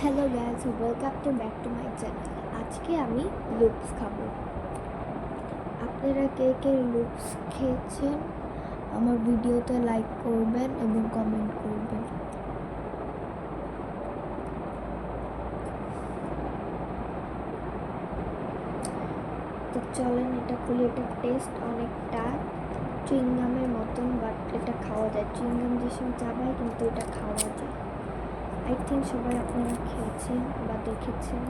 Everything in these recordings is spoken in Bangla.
Hello guys, welcome back to my channel. আজকে আমি লুপস খাবো। আপনারা কে কে লুপস খেয়েছেন আমার ভিডিওতে লাইক করবেন এবং কমেন্ট করবেন। তো চলেন এটা খুলে। এটা টেস্ট অনেকটা চুইংগামের মতন, বাট এটা খাওয়া যায়। চুইংগাম যে সময় চাবায়, কিন্তু এটা খাওয়া যায়। আই থিঙ্ক সবাই আপনারা খেয়েছেন বা দেখেছেন।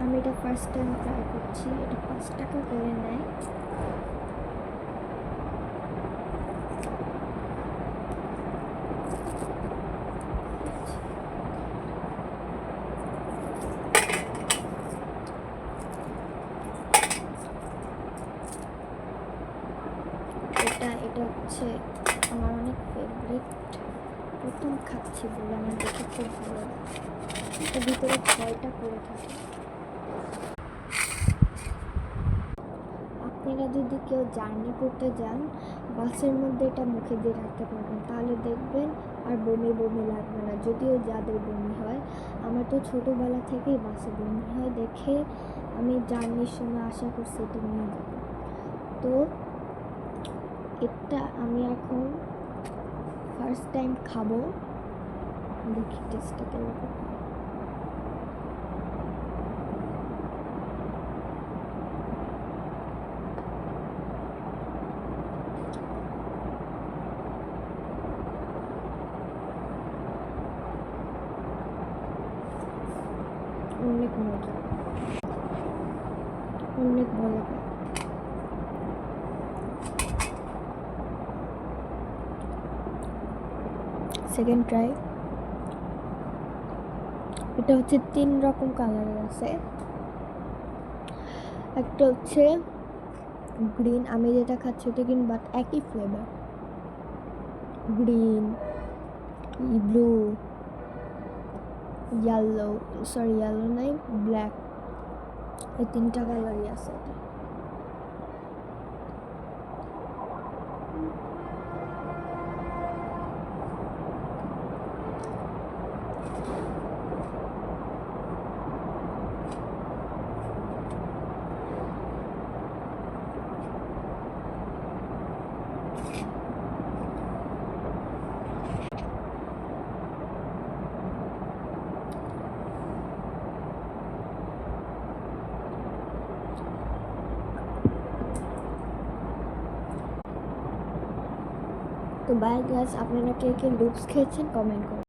আমি এটা ফার্স্ট টাইম ট্রাই করছি। এটা 5 টাকা করে নেয়। এটা হচ্ছে আমার অনেক ফেভারিট। প্রথম খাচ্ছি বলে আমার দেখে খুব ভালো লাগে। এটার ভিতরে 6টা করে থাকে। আপনারা যদি কেউ জার্নি করতে যান, বাসের মধ্যে এটা মুখে দিয়ে রাখতে পারবেন, তাহলে দেখবেন আর বমি বমি লাগবে না। যদিও যাদের বমি হয়, আমার তো ছোটোবেলা থেকেই বাসে বমি হয় দেখে আমি জার্নির সময় আশা করছি এটা নিয়ে যাব। তো এটা আমি এখন ফার্স্ট টাইম খাবো, দেখি টেস্টটা কেমন। অনেক মজা, অনেক ভালো লাগে। Second try. এটা হচ্ছে 3 রকম কালারের আছে। একটা হচ্ছে গ্রিন, আমি যেটা খাচ্ছি ওটা গ্রিন, বাট একই flavour. Green, blue, yellow, sorry yellow নাই, ব্ল্যাক, এই 3টা কালারই আছে। তো বাই গাইস, আপনারা কে কে লুপস খেয়েছেন কমেন্ট করুন।